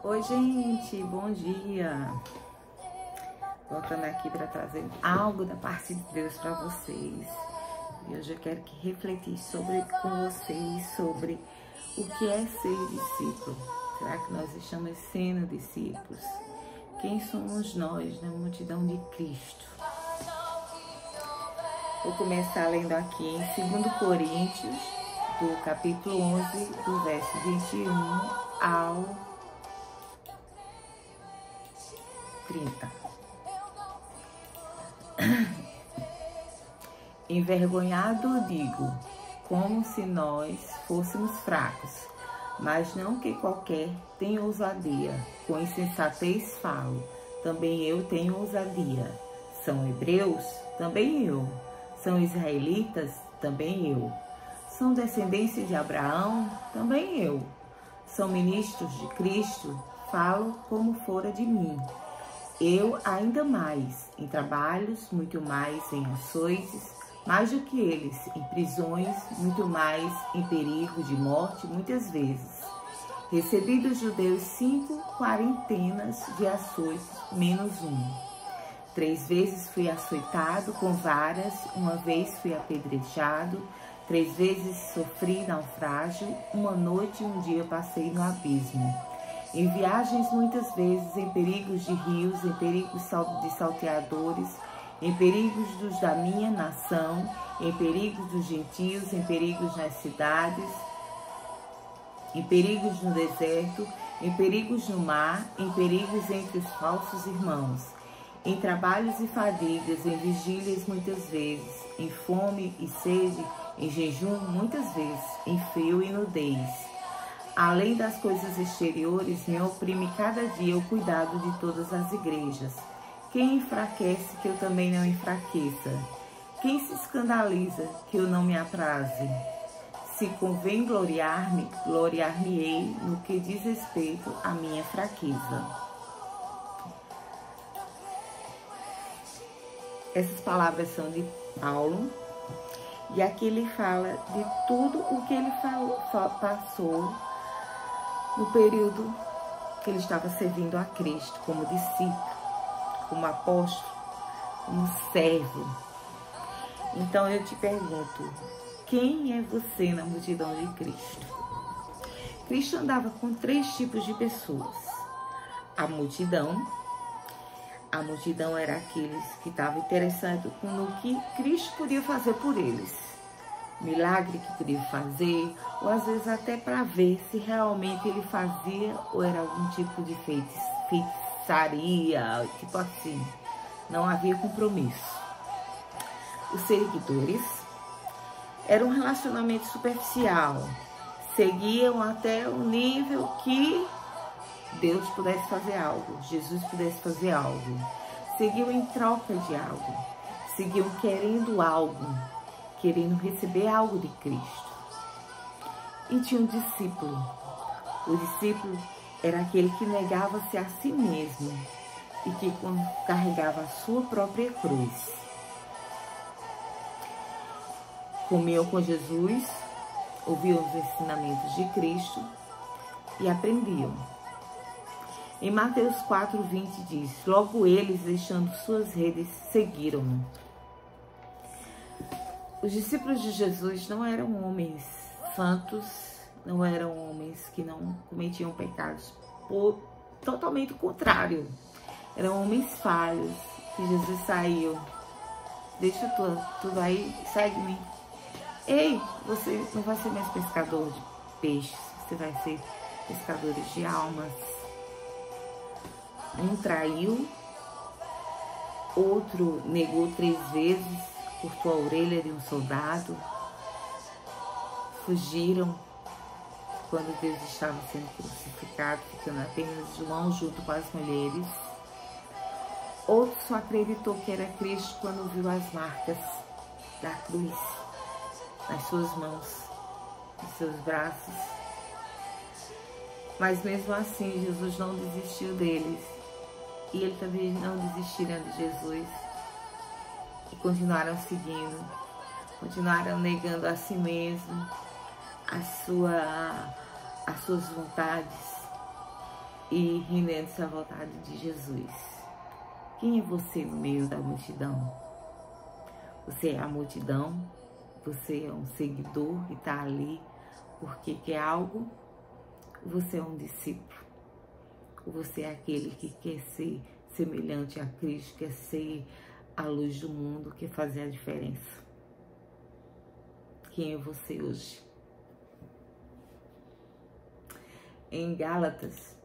Oi, gente, bom dia. Voltando aqui para trazer algo da parte de Deus para vocês. E hoje eu quero refletir com vocês sobre o que é ser discípulo. Será que nós estamos sendo discípulos? Quem somos nós na multidão de Cristo? Vou começar lendo aqui em 2 Coríntios, do capítulo 11, do verso 21 ao 30. Envergonhado digo, como se nós fôssemos fracos, mas não que qualquer tenha ousadia. Com insensatez falo, também eu tenho ousadia. São hebreus? Também eu. São israelitas? Também eu. São descendentes de Abraão? Também eu. São ministros de Cristo? Falo como fora de mim. Eu ainda mais, em trabalhos, muito mais em açoites, mais do que eles, em prisões, muito mais em perigo de morte, muitas vezes. Recebi dos judeus 5 quarentenas de açoites, menos 1. 3 vezes fui açoitado com varas, 1 vez fui apedrejado, 3 vezes sofri naufrágio, 1 noite e 1 dia passei no abismo. Em viagens muitas vezes, em perigos de rios, em perigos de salteadores, em perigos dos da minha nação, em perigos dos gentios, em perigos nas cidades, em perigos no deserto, em perigos no mar, em perigos entre os falsos irmãos, em trabalhos e fadigas, em vigílias muitas vezes, em fome e sede, em jejum muitas vezes, em frio e nudez. Além das coisas exteriores, me oprime cada dia o cuidado de todas as igrejas. Quem enfraquece, que eu também não enfraqueça? Quem se escandaliza, que eu não me apraze? Se convém gloriar-me, gloriar-me-ei no que diz respeito à minha fraqueza. Essas palavras são de Paulo, e aqui ele fala de tudo o que ele passou no período que ele estava servindo a Cristo como discípulo, como apóstolo, como servo. Então eu te pergunto, quem é você na multidão de Cristo? Cristo andava com 3 tipos de pessoas. A multidão era aqueles que estavam interessados no que Cristo podia fazer por eles. Milagre que podia fazer, ou às vezes até para ver se realmente ele fazia ou era algum tipo de feitiçaria, tipo assim. Não havia compromisso. Os seguidores era um relacionamento superficial, seguiam até o nível que Deus pudesse fazer algo, Jesus pudesse fazer algo. Seguiam em troca de algo, seguiam querendo algo, querendo receber algo de Cristo. E tinha um discípulo. O discípulo era aquele que negava-se a si mesmo e que carregava a sua própria cruz. Comiam com Jesus, ouviam os ensinamentos de Cristo e aprendiam. Em Mateus 4:20 diz, logo eles, deixando suas redes, seguiram-no. Os discípulos de Jesus não eram homens santos, não eram homens que não cometiam pecados, totalmente o contrário. Eram homens falhos, que Jesus saiu. Deixa tudo aí, segue-me. Ei, você não vai ser mais pescador de peixes, você vai ser pescador de almas. Um traiu, outro negou 3 vezes, cortou a orelha de um soldado, fugiram quando Deus estava sendo crucificado, ficando apenas João junto com as mulheres. Outro só acreditou que era Cristo quando viu as marcas da cruz nas suas mãos, nos seus braços. Mas mesmo assim, Jesus não desistiu deles. E eles também não desistiram de Jesus. E continuaram seguindo. Continuaram negando a si mesmo, as suas vontades. e rendendo-se à vontade de Jesus. Quem é você no meio da multidão? Você é a multidão? Você é um seguidor e está ali porque quer algo? Ou você é um discípulo? Ou você é aquele que quer ser semelhante a Cristo, quer ser a luz do mundo, quer fazer a diferença? Quem é você hoje? Em Gálatas,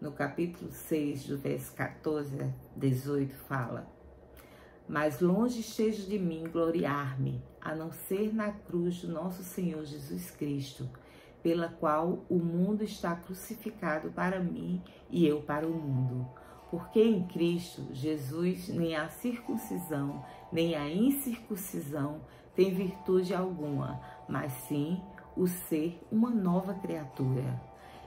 no capítulo 6, do verso 14 a 18, fala: mas longe esteja de mim gloriar-me, a não ser na cruz do nosso Senhor Jesus Cristo, pela qual o mundo está crucificado para mim e eu para o mundo. Porque em Cristo Jesus nem a circuncisão, nem a incircuncisão tem virtude alguma, mas sim o ser uma nova criatura.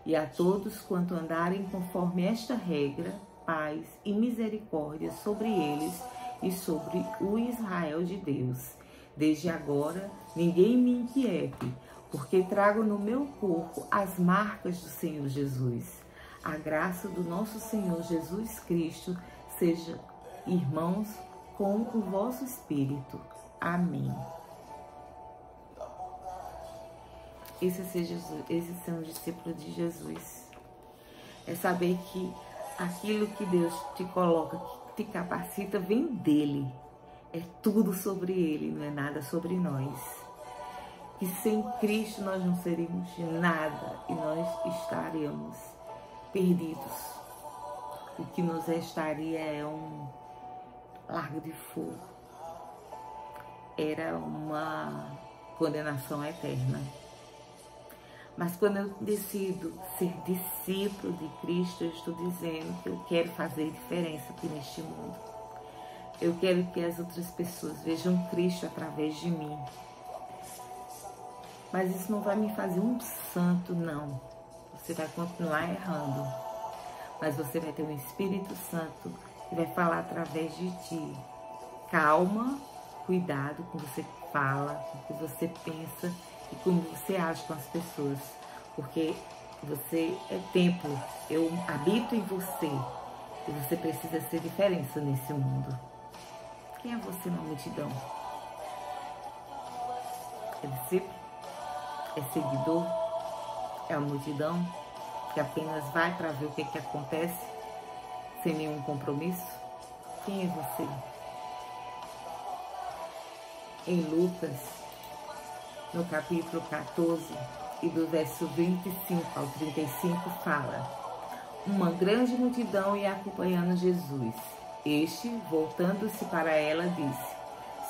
E a todos quanto andarem conforme esta regra, paz e misericórdia sobre eles e sobre o Israel de Deus. Desde agora, ninguém me inquiete, porque trago no meu corpo as marcas do Senhor Jesus. A graça do nosso Senhor Jesus Cristo seja, irmãos, com o vosso espírito. Amém. Esses são os discípulos de Jesus. É saber que aquilo que Deus te coloca, que te capacita, vem dele. É tudo sobre ele, não é nada sobre nós. Que sem Cristo nós não seríamos nada e nós estaríamos perdidos. O que nos restaria é um largo de fogo. Era uma condenação eterna. Mas quando eu decido ser discípulo de Cristo, eu estou dizendo que eu quero fazer diferença aqui neste mundo. Eu quero que as outras pessoas vejam Cristo através de mim. Mas isso não vai me fazer um santo, não. Você vai continuar errando. Mas você vai ter um Espírito Santo que vai falar através de ti. Calma, cuidado com o que você fala, com o que você pensa e como você age com as pessoas. Porque você é templo, eu habito em você. E você precisa ser diferença nesse mundo. Quem é você na multidão? É discípulo? É seguidor? É a multidão que apenas vai para ver o que acontece sem nenhum compromisso? Quem é você? Em Lucas, no capítulo 14 e do verso 25 ao 35 fala: uma grande multidão ia acompanhando Jesus. Este, voltando-se para ela, disse: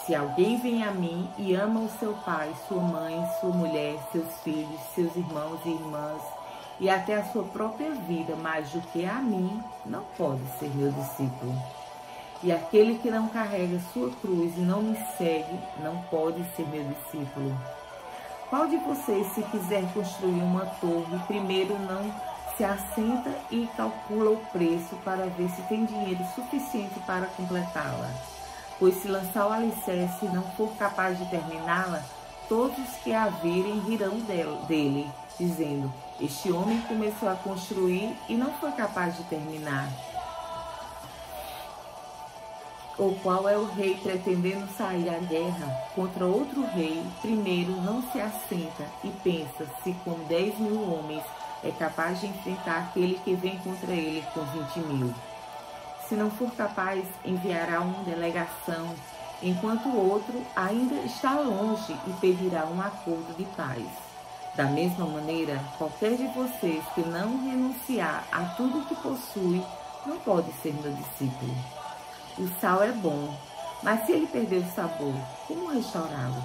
se alguém vem a mim e ama o seu pai, sua mãe, sua mulher, seus filhos, seus irmãos e irmãs, e até a sua própria vida mais do que a mim, não pode ser meu discípulo. E aquele que não carrega sua cruz e não me segue, não pode ser meu discípulo. Qual de vocês, se quiser construir uma torre, primeiro não se assenta e calcula o preço para ver se tem dinheiro suficiente para completá-la? Pois se lançar o alicerce e não for capaz de terminá-la, todos os que a virem rirão dele, dizendo: este homem começou a construir e não foi capaz de terminar. Ou qual é o rei pretendendo sair à guerra contra outro rei, primeiro não se assenta e pensa se com 10.000 homens é capaz de enfrentar aquele que vem contra ele com 20.000. Se não for capaz, enviará uma delegação, enquanto o outro ainda está longe e pedirá um acordo de paz. Da mesma maneira, qualquer de vocês que não renunciar a tudo que possui, não pode ser meu discípulo. O sal é bom, mas se ele perder o sabor, como restaurá-lo?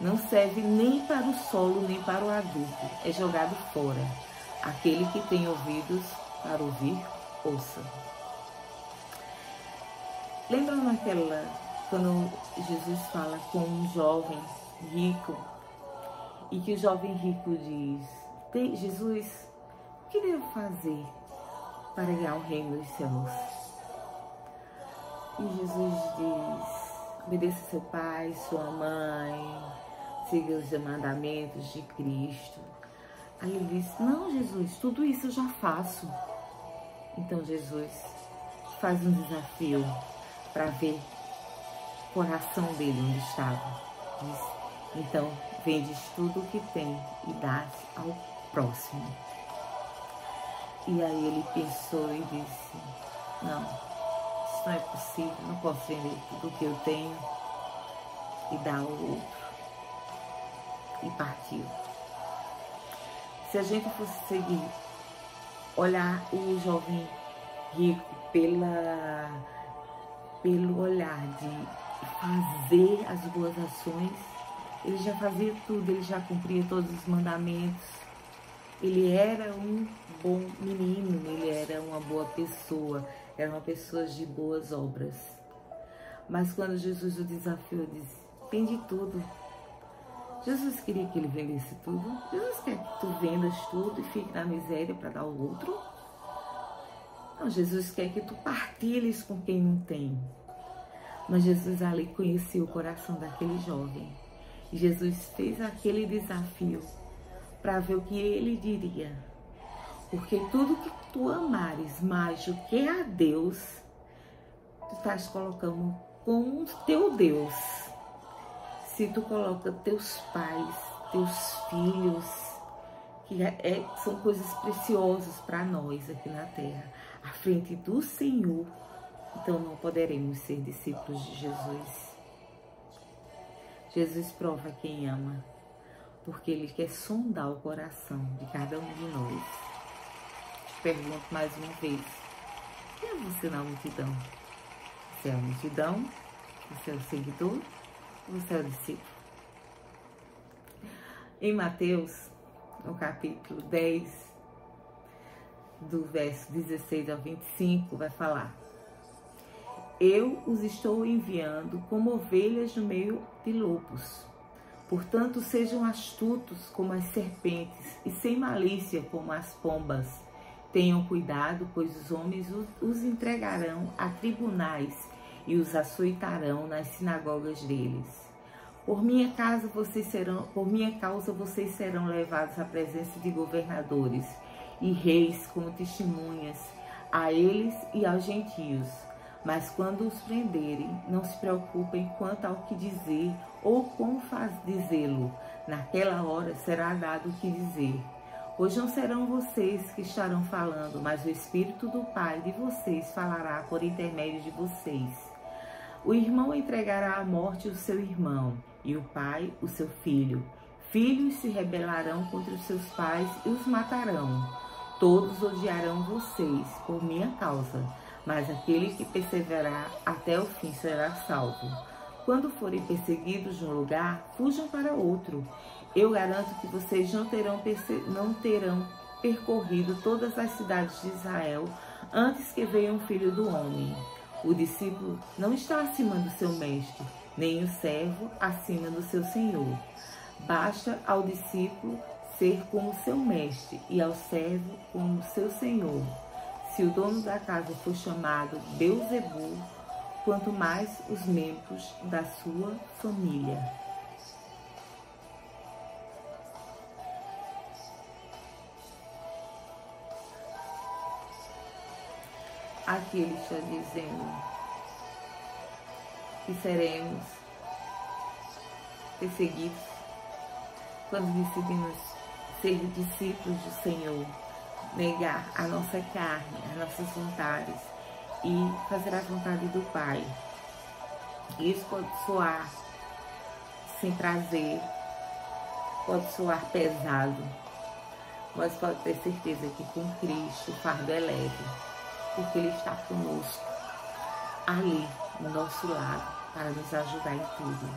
Não serve nem para o solo, nem para o adubo, é jogado fora. Aquele que tem ouvidos para ouvir, ouça. Lembra quando Jesus fala com um jovem rico, e que o jovem rico diz: Jesus, o que devo fazer para ganhar o reino dos céus? E Jesus diz: obedeça seu pai, sua mãe, siga os mandamentos de Cristo. Aí ele disse, não, Jesus, tudo isso eu já faço. Então Jesus faz um desafio para ver o coração dele onde estava. Diz, então, vendes tudo o que tem e dás ao próximo. E aí ele pensou e disse, não, isso não é possível, não posso vender tudo o que eu tenho e dar ao outro. E partiu. Se a gente fosse seguir, olhar o jovem rico pelo olhar de fazer as boas ações, ele já fazia tudo, ele já cumpria todos os mandamentos. Ele era um bom menino, ele era uma boa pessoa, era uma pessoa de boas obras. Mas quando Jesus o desafiou, disse, vende tudo. Jesus queria que ele vendesse tudo. Jesus quer que tu vendas tudo e fique na miséria para dar ao outro. Não, Jesus quer que tu partilhes com quem não tem. Mas Jesus ali conhecia o coração daquele jovem. E Jesus fez aquele desafio para ver o que ele diria. Porque tudo que tu amares mais do que a Deus, tu estás colocando com o teu Deus. Se tu coloca teus pais, teus filhos, que são coisas preciosas para nós aqui na terra, à frente do Senhor, então não poderemos ser discípulos de Jesus. Jesus prova quem ama, porque Ele quer sondar o coração de cada um de nós. Te pergunto mais uma vez, quem é você na multidão? Você é a multidão? Você é o seguidor? Você é o discípulo? Em Mateus, no capítulo 10, do verso 16 ao 25, vai falar: eu os estou enviando como ovelhas no meio de lobos. Portanto, sejam astutos como as serpentes e sem malícia como as pombas. Tenham cuidado, pois os homens os entregarão a tribunais e os açoitarão nas sinagogas deles. Por minha causa vocês serão levados à presença de governadores e reis como testemunhas a eles e aos gentios. Mas quando os prenderem, não se preocupem quanto ao que dizer ou como dizê-lo. Naquela hora será dado o que dizer. Pois não serão vocês que estarão falando, mas o Espírito do Pai de vocês falará por intermédio de vocês. O irmão entregará à morte o seu irmão, e o pai o seu filho. Filhos se rebelarão contra os seus pais e os matarão. Todos odiarão vocês por minha causa, mas aquele que perseverar até o fim será salvo. Quando forem perseguidos de um lugar, fujam para outro. Eu garanto que vocês não terão percorrido todas as cidades de Israel antes que venha o Filho do Homem. O discípulo não está acima do seu mestre, nem o servo acima do seu senhor. Basta ao discípulo ser como seu mestre e ao servo como seu senhor. Se o dono da casa for chamado Beelzebul, quanto mais os membros da sua família. Aqui ele está dizendo que seremos perseguidos quando decidimos ser discípulos do Senhor, negar a nossa carne, as nossas vontades e fazer a vontade do Pai. Isso pode soar sem prazer, pode soar pesado, mas pode ter certeza que com Cristo o fardo é leve, porque Ele está conosco, ali, no nosso lado, para nos ajudar em tudo.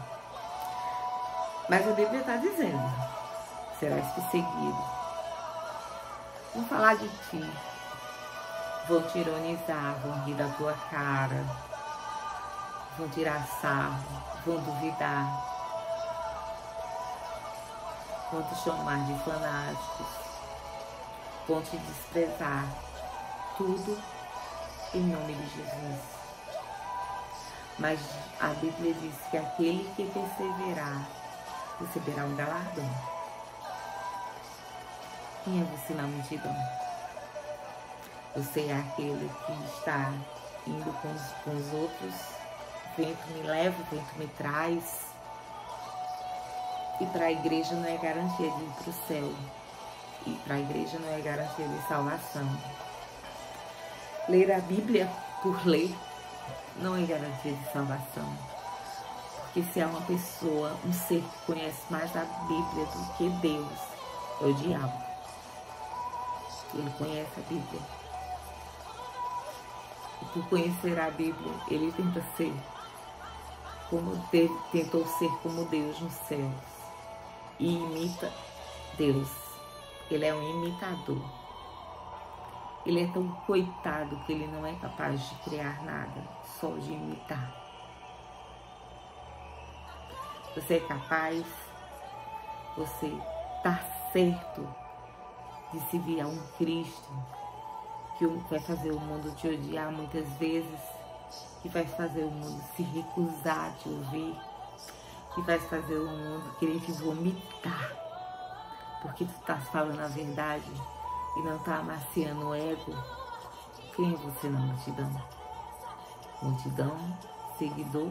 Mas a Bíblia está dizendo, serás perseguido. Vão falar de ti, vão te ironizar, vão rir da tua cara, vão tirar sarro, vão duvidar, vão te chamar de fanáticos, vão te desprezar, tudo em nome de Jesus. Mas a Bíblia diz que aquele que perseverar receberá um galardão. Quem é você na multidão? Você é aquele que está indo com os outros. O vento me leva, o vento me traz. E para a igreja não é garantia de ir para o céu. E para a igreja não é garantia de salvação. Ler a Bíblia por ler não é garantia de salvação. Porque se há uma pessoa, um ser que conhece mais a Bíblia do que Deus, é o diabo. Ele conhece a Bíblia. E por conhecer a Bíblia, ele tenta ser tentou ser como Deus nos céus. E imita Deus. Ele é um imitador. Ele é tão coitado que ele não é capaz de criar nada, só de imitar. Você é capaz, você está certo de se vir a um Cristo que vai fazer o mundo te odiar muitas vezes, que vai fazer o mundo se recusar a te ouvir, que vai fazer o mundo querer te vomitar, porque tu estás falando a verdade e não está amaciando o ego. Quem é você na multidão? Multidão, seguidor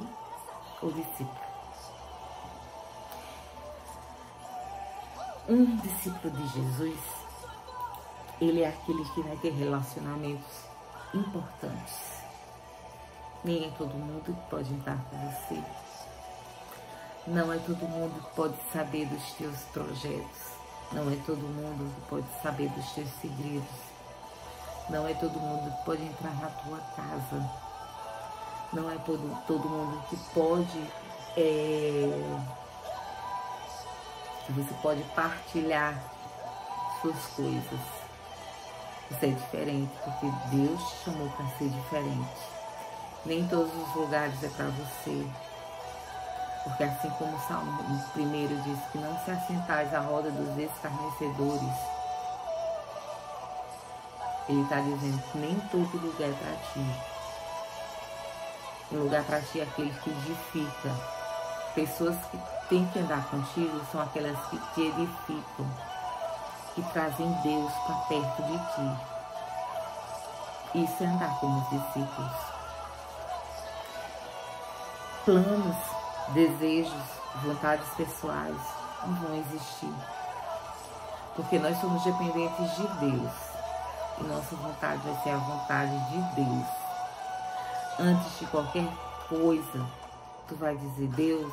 ou discípulo? Um discípulo de Jesus, ele é aquele que vai ter relacionamentos importantes. Nem é todo mundo que pode entrar com você. Não é todo mundo que pode saber dos teus projetos. Não é todo mundo que pode saber dos teus segredos. Não é todo mundo que pode entrar na tua casa. Não é todo mundo que pode... que você pode partilhar suas coisas. Você é diferente, porque Deus te chamou para ser diferente. Nem todos os lugares é para você. Porque assim como o Salmo 1 diz que não se assentais à roda dos escarnecedores, ele está dizendo que nem todo lugar é para ti. Um lugar para ti é aquele que edifica. Pessoas que têm que andar contigo são aquelas que te edificam, que trazem Deus para perto de ti. Isso é andar como os discípulos. Planos, desejos, vontades pessoais não vão existir. Porque nós somos dependentes de Deus. E nossa vontade vai ser a vontade de Deus. Antes de qualquer coisa, tu vai dizer: Deus,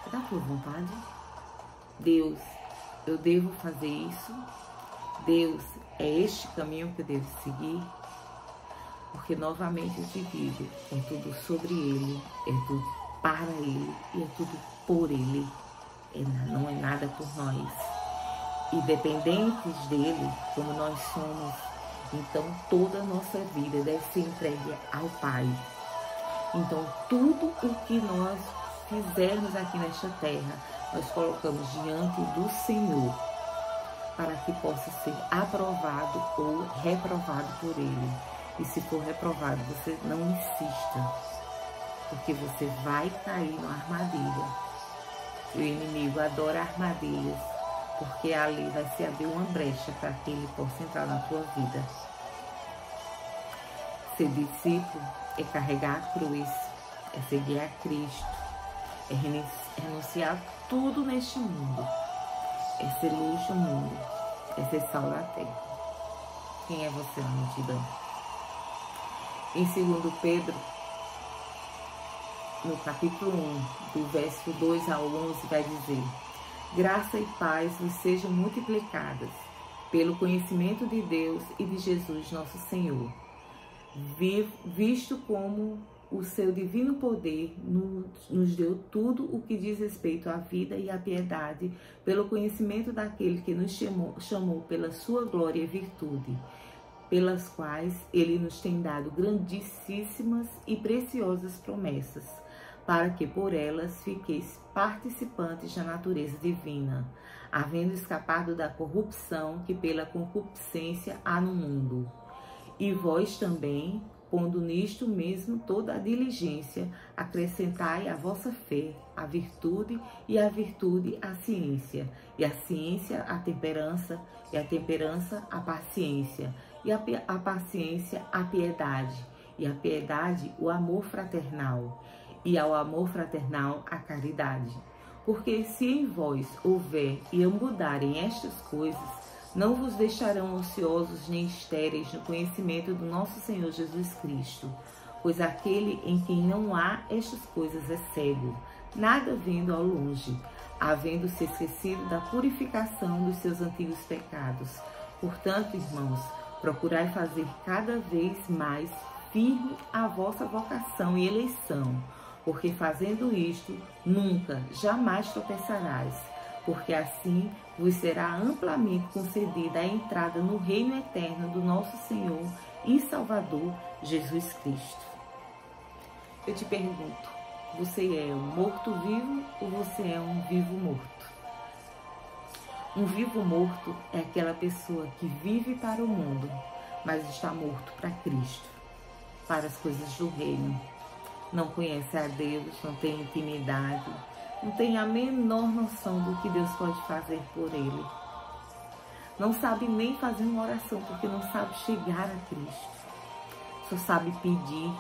é da tua vontade? Deus, eu devo fazer isso? Deus, é este caminho que eu devo seguir? Porque novamente eu te digo, é tudo sobre Ele, é tudo para Ele e é tudo por Ele. Não é nada por nós. E dependentes dEle, como nós somos, então toda a nossa vida deve ser entregue ao Pai. Então tudo o que nós fizermos aqui nesta terra, nós colocamos diante do Senhor, para que possa ser aprovado ou reprovado por Ele. E se for reprovado, você não insista, porque você vai cair numa armadilha. O inimigo adora armadilhas, porque ali vai se abrir uma brecha para que ele possa entrar na tua vida. Ser discípulo é carregar a cruz, é seguir a Cristo, é renunciar tudo neste mundo, é ser luz no mundo, é ser sal da terra. Quem é você na multidão? Em 2 Pedro, no capítulo 1, do verso 2 ao 11, vai dizer: graça e paz vos sejam multiplicadas pelo conhecimento de Deus e de Jesus nosso Senhor, visto como o seu divino poder nos deu tudo o que diz respeito à vida e à piedade, pelo conhecimento daquele que nos chamou pela sua glória e virtude, pelas quais ele nos tem dado grandíssimas e preciosas promessas, para que por elas fiqueis participantes da natureza divina, havendo escapado da corrupção que pela concupiscência há no mundo. E vós também, pondo nisto mesmo toda a diligência, acrescentai a vossa fé, a virtude, e a virtude a ciência, e a ciência a temperança, e a temperança a paciência, e a paciência a piedade, e a piedade o amor fraternal, e ao amor fraternal a caridade. Porque se em vós houver e abundarem estas coisas, não vos deixarão ociosos nem estéreis no conhecimento do nosso Senhor Jesus Cristo, pois aquele em quem não há estas coisas é cego, nada vendo ao longe, havendo se esquecido da purificação dos seus antigos pecados. Portanto, irmãos, procurai fazer cada vez mais firme a vossa vocação e eleição, porque fazendo isto, nunca, jamais tropeçarás, porque assim vos será amplamente concedida a entrada no reino eterno do nosso Senhor e Salvador Jesus Cristo. Eu te pergunto, você é um morto-vivo ou você é um vivo-morto? Um vivo-morto é aquela pessoa que vive para o mundo, mas está morto para Cristo, para as coisas do reino. Não conhece a Deus, não tem intimidade, não tem a menor noção do que Deus pode fazer por ele. Não sabe nem fazer uma oração, porque não sabe chegar a Cristo. Só sabe pedir,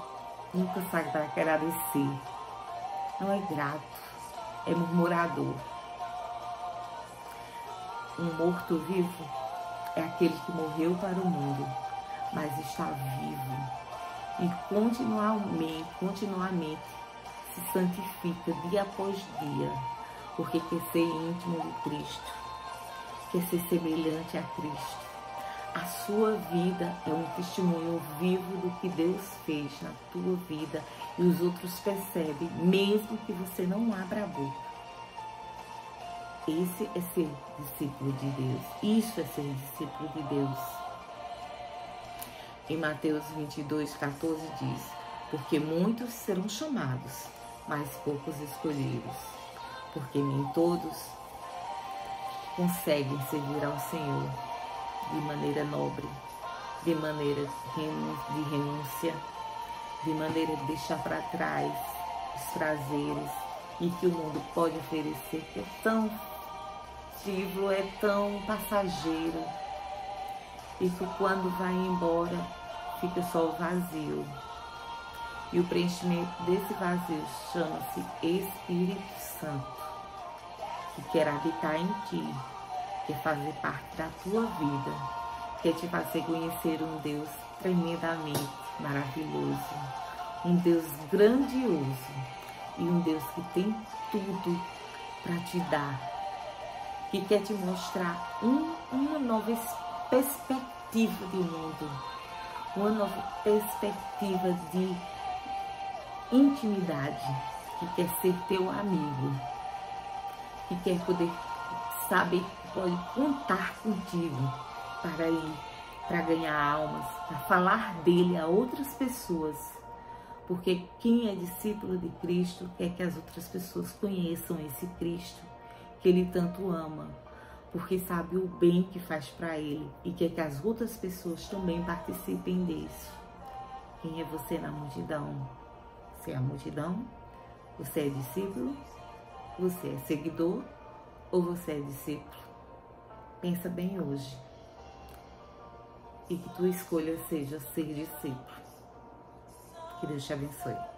nunca sabe agradecer. Não é grato, é murmurador. Um morto-vivo é aquele que morreu para o mundo, mas está vivo e continuamente se santifica dia após dia, porque quer ser íntimo de Cristo, quer ser semelhante a Cristo. A sua vida é um testemunho vivo do que Deus fez na tua vida e os outros percebem, mesmo que você não abra a boca. Esse é ser discípulo de Deus. Isso é ser discípulo de Deus. Em Mateus 22:14 diz: porque muitos serão chamados, mas poucos escolhidos, porque nem todos conseguem servir ao Senhor de maneira nobre, de maneira de renúncia, de maneira de deixar para trás os prazeres e que o mundo pode oferecer, que é tão frívolo, é tão passageiro, e que quando vai embora fica só o vazio. E o preenchimento desse vazio chama-se Espírito Santo, que quer habitar em ti, quer fazer parte da tua vida, quer te fazer conhecer um Deus tremendamente maravilhoso, um Deus grandioso e um Deus que tem tudo para te dar, que quer te mostrar uma nova perspectiva de mundo, uma nova perspectiva de intimidade, que quer ser teu amigo, que quer poder saber que pode contar contigo para ir, para ganhar almas, para falar dele a outras pessoas, porque quem é discípulo de Cristo quer que as outras pessoas conheçam esse Cristo que ele tanto ama, porque sabe o bem que faz para ele e quer que as outras pessoas também participem disso. Quem é você na multidão? Você é a multidão? Você é discípulo? Você é seguidor? Ou você é discípulo? Pensa bem hoje. E que tua escolha seja ser discípulo. Que Deus te abençoe.